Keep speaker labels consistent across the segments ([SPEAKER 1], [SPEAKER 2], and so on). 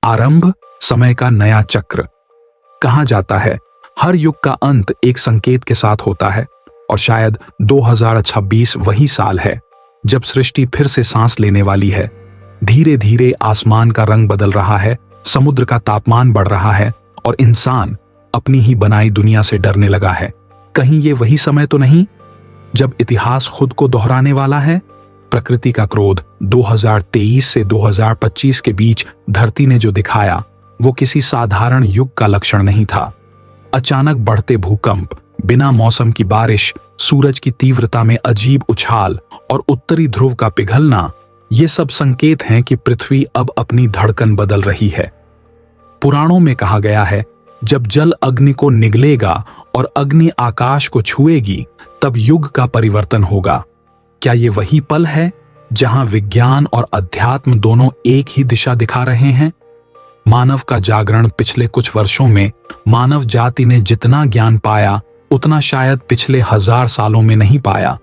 [SPEAKER 1] आरंभ, समय का नया चक्र। कहा जाता है हर युग का अंत एक संकेत के साथ होता है, और शायद 2026 वही साल है जब सृष्टि फिर से सांस लेने वाली है। धीरे धीरे आसमान का रंग बदल रहा है, समुद्र का तापमान बढ़ रहा है और इंसान अपनी ही बनाई दुनिया से डरने लगा है। कहीं ये वही समय तो नहीं जब इतिहास खुद को दोहराने वाला है? प्रकृति का क्रोध 2023 से 2025 के बीच धरती ने जो दिखाया वो किसी साधारण युग का लक्षण नहीं था। अचानक बढ़ते भूकंप, बिना मौसम की बारिश, सूरज की तीव्रता में अजीब उछाल और उत्तरी ध्रुव का पिघलना, ये सब संकेत हैं कि पृथ्वी अब अपनी धड़कन बदल रही है। पुराणों में कहा गया है जब जल अग्नि को निगलेगा और अग्नि आकाश को छुएगी तब युग का परिवर्तन होगा। क्या ये वही पल है जहां विज्ञान और अध्यात्म दोनों एक ही दिशा दिखा रहे हैं? मानव का जागरण पिछले कुछ वर्षों में मानव जाति ने जितना ज्ञान पाया उतना शायद पिछले 1000 सालों में नहीं पाया।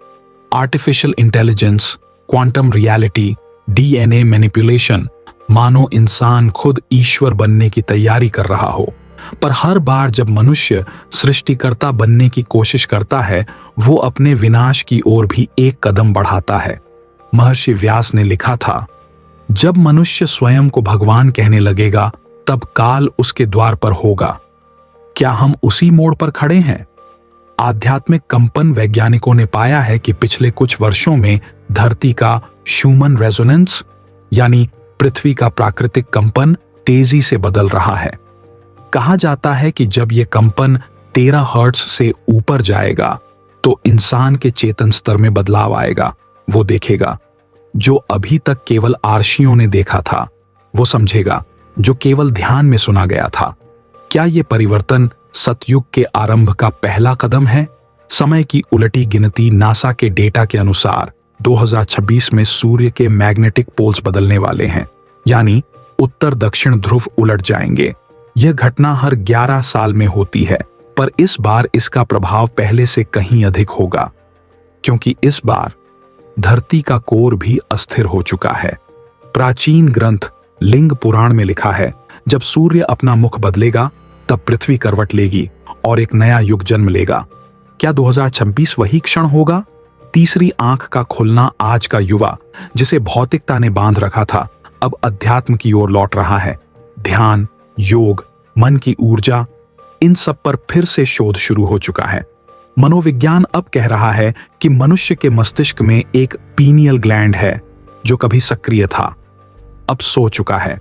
[SPEAKER 1] Artificial intelligence, quantum reality, DNA manipulation, मानो इंसान खुद ईश्वर बनने की तैयारी कर रहा हो। पर हर बार जब मनुष्य सृष्टिकर्ता बनने की कोशिश करता है वो अपने विनाश की ओर भी एक कदम बढ़ाता है। महर्षि व्यास ने लिखा था, जब मनुष्य स्वयं को भगवान कहने लगेगा तब काल उसके द्वार पर होगा। क्या हम उसी मोड़ पर खड़े हैं? आध्यात्मिक कंपन वैज्ञानिकों ने पाया है कि पिछले कुछ वर्षों में धरती का ह्यूमन रेजोनेंस यानी पृथ्वी का प्राकृतिक कंपन तेजी से बदल रहा है। कहा जाता है कि जब यह कंपन 13 हर्ट्ज से ऊपर जाएगा तो इंसान के चेतन स्तर में बदलाव आएगा। वो देखेगा जो अभी तक केवल आर्षियों ने देखा था, वो समझेगा जो केवल ध्यान में सुना गया था। क्या यह परिवर्तन सतयुग के आरंभ का पहला कदम है? समय की उलटी गिनती नासा के डेटा के अनुसार 2026 में सूर्य के मैग्नेटिक पोल्स बदलने वाले हैं, यानी उत्तर दक्षिण ध्रुव उलट जाएंगे। यह घटना हर 11 साल में होती है, पर इस बार इसका प्रभाव पहले से कहीं अधिक होगा, क्योंकि इस बार धरती का कोर भी अस्थिर हो चुका है। प्राचीन ग्रंथ लिंग पुराण में लिखा है, जब सूर्य अपना मुख बदलेगा तब पृथ्वी करवट लेगी और एक नया युग जन्म लेगा। क्या 2026 वही क्षण होगा? तीसरी आंख का खुलना आज का युवा, जिसे भौतिकता ने बांध रखा था, अब अध्यात्म की ओर लौट रहा है। ध्यान, योग, मन की ऊर्जा, इन सब पर फिर से शोध शुरू हो चुका है। मनोविज्ञान अब कह रहा है कि मनुष्य के मस्तिष्क में एक पीनियल ग्लैंड है जो कभी सक्रिय था, अब सो चुका है।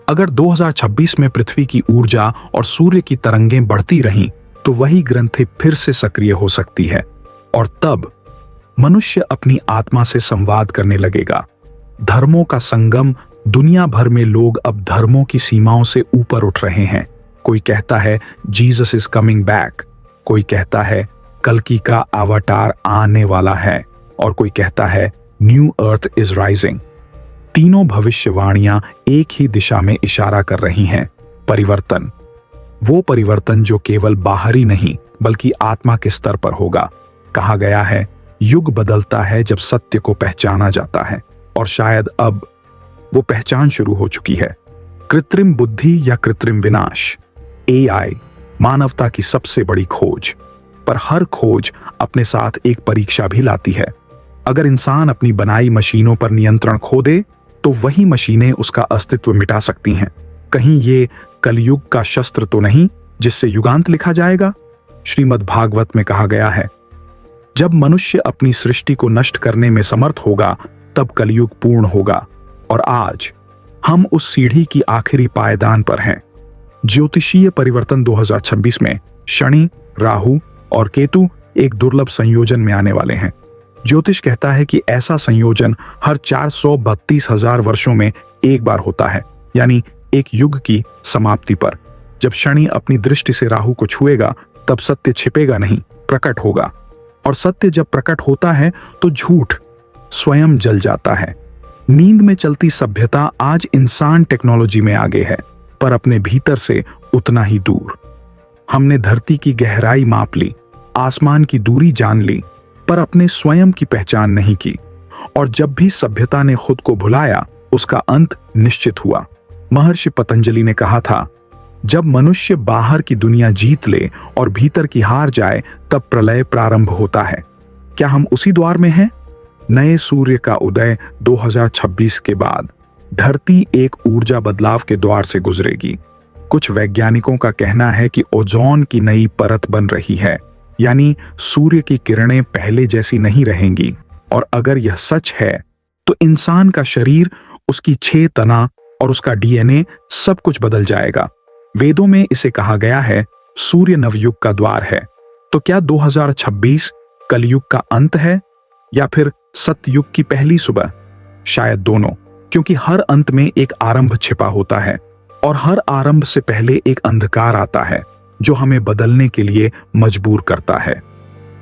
[SPEAKER 1] अगर 2026 में पृथ्वी की ऊर्जा और सूर्य की तरंगें बढ़ती रहीं तो वही ग्रंथि फिर से सक्रिय हो सकती है, और तब मनुष्य अपनी आत्मा से संवाद करने लगेगा। धर्मों का संगम, दुनिया भर में लोग अब धर्मों की सीमाओं से ऊपर उठ रहे हैं। कोई कहता है जीसस इज कमिंग बैक, कोई कहता है कल्कि का अवतार आने वाला है, और कोई कहता है न्यू अर्थ इज राइजिंग। तीनों भविष्यवाणियां एक ही दिशा में इशारा कर रही हैं, परिवर्तन। वो परिवर्तन जो केवल बाहरी नहीं बल्कि आत्मा के स्तर पर होगा। कहा गया है युग बदलता है जब सत्य को पहचाना जाता है, और शायद अब वो पहचान शुरू हो चुकी है। कृत्रिम बुद्धि या कृत्रिम विनाश, एआई, मानवता की सबसे बड़ी खोज। पर हर खोज अपने साथ एक परीक्षा भी लाती है। अगर इंसान अपनी बनाई मशीनों पर नियंत्रण खो दे तो वही मशीनें उसका अस्तित्व मिटा सकती हैं। कहीं ये कलयुग का शस्त्र तो नहीं जिससे युगांत लिखा जाएगा? श्रीमद् भागवत में कहा गया है, जब मनुष्य अपनी सृष्टि को नष्ट करने में समर्थ होगा तब कलयुग पूर्ण होगा। और आज हम उस सीढ़ी की आखिरी पायदान पर हैं। ज्योतिषीय परिवर्तन 2026 में शनि, राहु और केतु एक दुर्लभ संयोजन में आने वाले हैं। ज्योतिष कहता है कि ऐसा संयोजन हर 432,000 वर्षों में एक बार होता है, यानी एक युग की समाप्ति पर। जब शनि अपनी दृष्टि से राहु को छुएगा तब सत्य छिपेगा नहीं, प्रकट होगा। और सत्य जब प्रकट होता है तो झूठ स्वयं जल जाता है। नींद में चलती सभ्यता आज इंसान टेक्नोलॉजी में आगे है, पर अपने भीतर से उतना ही दूर। हमने धरती की गहराई माप ली, आसमान की दूरी जान ली, पर अपने स्वयं की पहचान नहीं की। और जब भी सभ्यता ने खुद को भुलाया उसका अंत निश्चित हुआ। महर्षि पतंजलि ने कहा था, जब मनुष्य बाहर की दुनिया जीत ले और भीतर की हार जाए तब प्रलय प्रारंभ होता है। क्या हम उसी द्वार में हैं? नए सूर्य का उदय 2026 के बाद धरती एक ऊर्जा बदलाव के द्वार से गुजरेगी। कुछ वैज्ञानिकों का कहना है कि ओजोन की नई परत बन रही है, यानी सूर्य की किरणें पहले जैसी नहीं रहेंगी। और अगर यह सच है तो इंसान का शरीर, उसकी 6 तना और उसका डीएनए सब कुछ बदल जाएगा। वेदों में इसे कहा गया है सूर्य नवयुग का द्वार है। तो क्या 2026 कलयुग का अंत है या फिर सतयुग की पहली सुबह? शायद दोनों, क्योंकि हर अंत में एक आरंभ छिपा होता है और हर आरंभ से पहले एक अंधकार आता है जो हमें बदलने के लिए मजबूर करता है।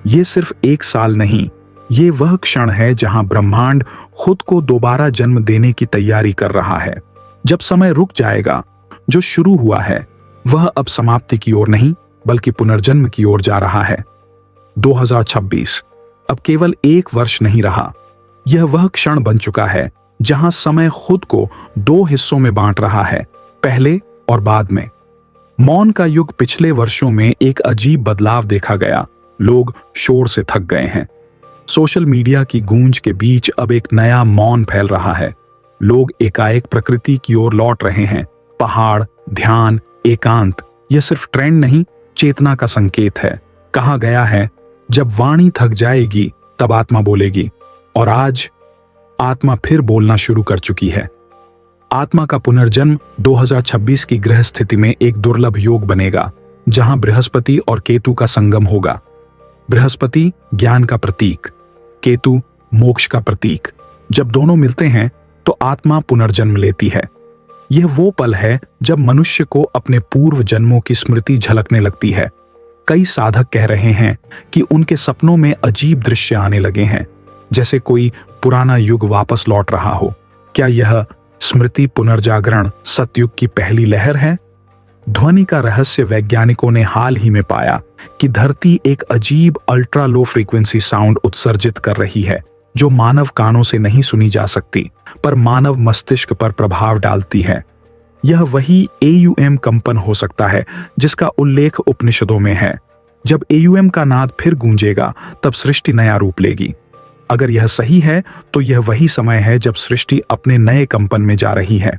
[SPEAKER 1] ये सिर्फ 1 साल नहीं, ये वह क्षण है जहां ब्रह्मांड खुद को दोबारा जन्म देने की तैयारी कर रहा है। जब समय रुक जाएगा, जो शुरू हुआ है वह अब समाप्ति की ओर नहीं बल्कि पुनर्जन्म की ओर जा रहा है। 2026 अब केवल 1 वर्ष नहीं रहा, यह वह क्षण बन चुका है जहां समय खुद को 2 हिस्सों में बांट रहा है, पहले और बाद में। मौन का युग पिछले वर्षों में एक अजीब बदलाव देखा गया। लोग शोर से थक गए हैं। सोशल मीडिया की गूंज के बीच अब एक नया मौन फैल रहा है। लोग एकाएक प्रकृति की ओर लौट रहे हैं। पहाड़, ध्यान, एकांत, यह सिर्फ ट्रेंड नहीं, चेतना का संकेत है। कहा गया है, जब वाणी थक जाएगी तब आत्मा बोलेगी, और आज आत्मा फिर बोलना शुरू कर चुकी है। आत्मा का पुनर्जन्म 2026 की ग्रह स्थिति में एक दुर्लभ योग बनेगा, जहां बृहस्पति और केतु का संगम होगा। बृहस्पति ज्ञान का प्रतीक, केतु मोक्ष का प्रतीक। जब दोनों मिलते हैं तो आत्मा पुनर्जन्म लेती है। यह वो पल है जब मनुष्य को अपने पूर्व जन्मों की स्मृति झलकने लगती है। कई साधक कह रहे हैं कि उनके सपनों में अजीब दृश्य आने लगे हैं, जैसे कोई पुराना युग वापस लौट रहा हो। क्या यह स्मृति पुनर्जागरण सतयुग की पहली लहर है? ध्वनि का रहस्य वैज्ञानिकों ने हाल ही में पाया कि धरती एक अजीब अल्ट्रा लो फ्रीक्वेंसी साउंड उत्सर्जित कर रही है, जो मानव कानों से नहीं सुनी जा सकती पर मानव मस्तिष्क पर प्रभाव डालती है। यह वही AUM कंपन हो सकता है जिसका उल्लेख उपनिषदों में है। जब AUM का नाद फिर गूंजेगा तब सृष्टि नया रूप लेगी। अगर यह सही है तो यह वही समय है जब सृष्टि अपने नए कंपन में जा रही है।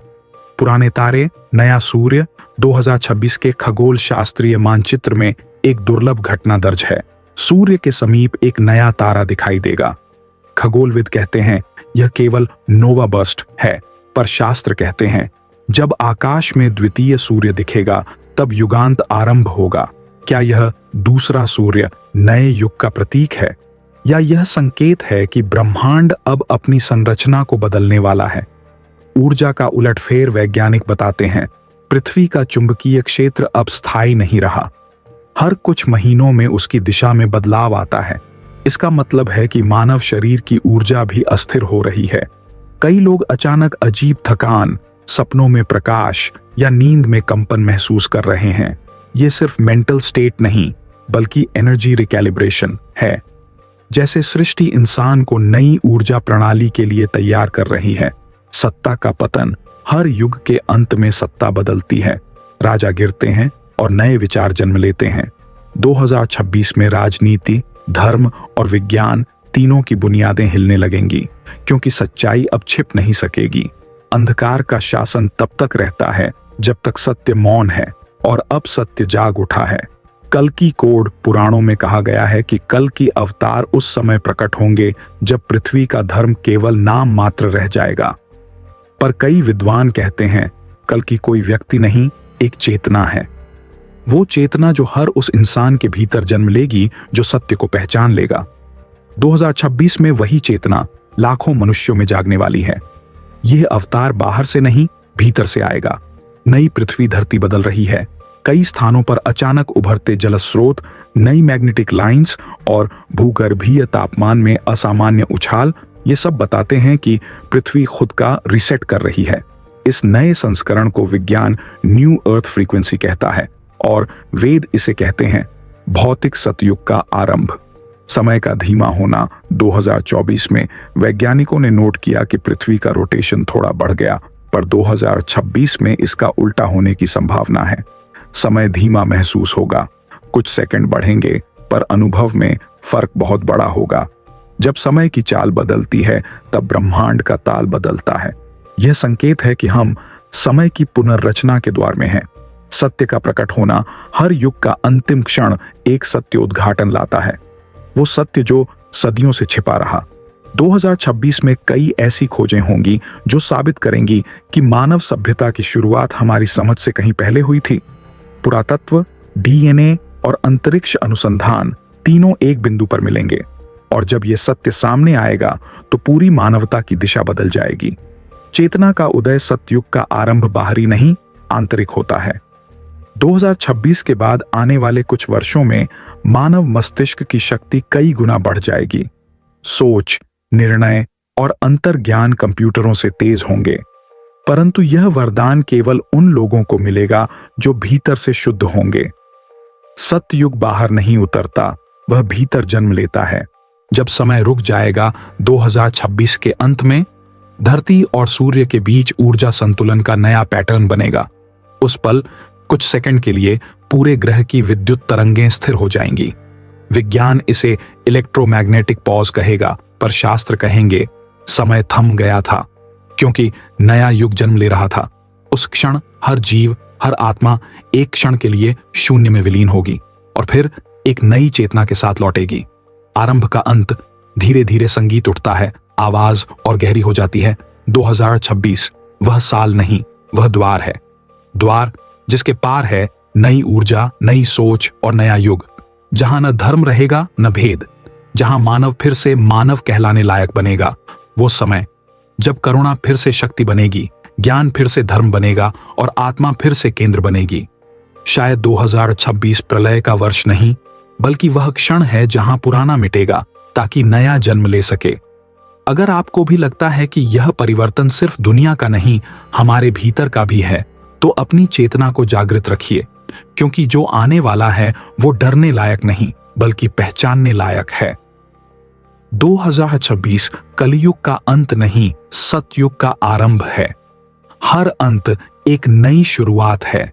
[SPEAKER 1] पुराने तारे, नया सूर्य, 2026 के खगोल शास्त्रीय मानचित्र में एक दुर्लभ घटना दर्ज है। सूर्य के समीप एक नया तारा दिखाई देगा। खगोलविद कहते हैं यह केवल नोवा बर्स्ट है, पर शास्त्र कहते हैं जब आकाश में द्वितीय सूर्य दिखेगा तब युगांत आरंभ होगा। क्या यह दूसरा सूर्य नए युग का प्रतीक है, या यह संकेत है कि ब्रह्मांड अब अपनी संरचना को बदलने वाला है? ऊर्जा का उलटफेर वैज्ञानिक बताते हैं पृथ्वी का चुंबकीय क्षेत्र अब स्थायी नहीं रहा। हर कुछ महीनों में उसकी दिशा में बदलाव आता है। इसका मतलब है कि मानव शरीर की ऊर्जा भी अस्थिर हो रही है। कई लोग अचानक अजीब थकान, सपनों में प्रकाश या नींद में कंपन महसूस कर रहे हैं। यह सिर्फ मेंटल स्टेट नहीं बल्कि एनर्जी रिकैलिब्रेशन है। जैसे सृष्टि इंसान को नई ऊर्जा प्रणाली के लिए तैयार कर रही है। सत्ता का पतन, हर युग के अंत में सत्ता बदलती है। राजा गिरते हैं और नए विचार जन्म लेते हैं। 2026 में राजनीति, धर्म और विज्ञान तीनों की बुनियादें हिलने लगेंगी, क्योंकि सच्चाई अब छिप नहीं सकेगी। अंधकार का शासन तब तक रहता है जब तक सत्य मौन है, और अब सत्य जाग उठा है। कल की कोड पुराणों में कहा गया है कि कल की अवतार उस समय प्रकट होंगे जब पृथ्वी का धर्म केवल नाम मात्र रह जाएगा। पर कई विद्वान कहते हैं कल की कोई व्यक्ति नहीं, एक चेतना है। वो चेतना जो हर उस इंसान के भीतर जन्म लेगी जो सत्य को पहचान लेगा। 2026 में वही चेतना लाखों मनुष्यों में जागने वाली है। यह अवतार बाहर से नहीं, भीतर से आएगा। नई पृथ्वी धरती बदल रही है। कई स्थानों पर अचानक उभरते जलस्रोत, नई मैग्नेटिक लाइंस और भूगर्भीय तापमान में असामान्य उछाल, ये सब बताते हैं कि पृथ्वी खुद का रिसेट कर रही है। इस नए संस्करण को विज्ञान न्यू अर्थ फ्रीक्वेंसी कहता है और वेद इसे कहते हैं भौतिक सतयुग का आरंभ। समय का धीमा होना। 2024 में वैज्ञानिकों ने नोट किया कि पृथ्वी का रोटेशन थोड़ा बढ़ गया, पर 2026 में इसका उल्टा होने की संभावना है। समय धीमा महसूस होगा, कुछ सेकंड बढ़ेंगे, पर अनुभव में फर्क बहुत बड़ा होगा। जब समय की चाल बदलती है तब ब्रह्मांड का ताल बदलता है। यह संकेत है कि हम समय की पुनर्रचना के द्वार में हैं। सत्य का प्रकट होना हर युग का अंतिम क्षण एक सत्योद्घाटन लाता है, वो सत्य जो सदियों से छिपा रहा। 2026 में कई ऐसी खोजें होंगी जो साबित करेंगी कि मानव सभ्यता की शुरुआत हमारी समझ से कहीं पहले हुई थी। पुरातत्व, डीएनए और अंतरिक्ष अनुसंधान तीनों एक बिंदु पर मिलेंगे, और जब यह सत्य सामने आएगा तो पूरी मानवता की दिशा बदल जाएगी। चेतना का उदय सतयुग का आरंभ बाहरी नहीं, आंतरिक होता है। 2026 के बाद आने वाले कुछ वर्षों में मानव मस्तिष्क की शक्ति कई गुना बढ़ जाएगी। सोच, निर्णय और अंतर्ज्ञान कंप्यूटरों से तेज होंगे, परंतु यह वरदान केवल उन लोगों को मिलेगा जो भीतर से शुद्ध होंगे। सतयुग बाहर नहीं उतरता, वह भीतर जन्म लेता है। जब समय रुक जाएगा 2026 के अंत में, धरती और सूर्य के बीच ऊर्जा संतुलन का नया पैटर्न बनेगा। उस पल कुछ सेकंड के लिए पूरे ग्रह की विद्युत तरंगें स्थिर हो जाएंगी। विज्ञान इसे इलेक्ट्रोमैग्नेटिक पॉज कहेगा, पर शास्त्र कहेंगे समय थम गया था, क्योंकि नया युग जन्म ले रहा था। उस क्षण हर जीव, हर आत्मा एक क्षण के लिए शून्य में विलीन होगी और फिर एक नई चेतना के साथ लौटेगी। आरंभ का अंत, धीरे धीरे संगीत उठता है, आवाज और गहरी हो जाती है। 2026 वह साल नहीं, वह द्वार है। द्वार जिसके पार है नई ऊर्जा, नई सोच और नया युग, जहां न धर्म रहेगा न भेद, जहां मानव फिर से मानव कहलाने लायक बनेगा। वो समय जब करुणा फिर से शक्ति बनेगी, ज्ञान फिर से धर्म बनेगा और आत्मा फिर से केंद्र बनेगी। शायद 2026 प्रलय का वर्ष नहीं, बल्कि वह क्षण है जहां पुराना मिटेगा ताकि नया जन्म ले सके। अगर आपको भी लगता है कि यह परिवर्तन सिर्फ दुनिया का नहीं, हमारे भीतर का भी है, तो अपनी चेतना को जागृत रखिए, क्योंकि जो आने वाला है वो डरने लायक नहीं, बल्कि पहचानने लायक है। 2026 कलयुग का अंत नहीं, सतयुग का आरंभ है। हर अंत एक नई शुरुआत है।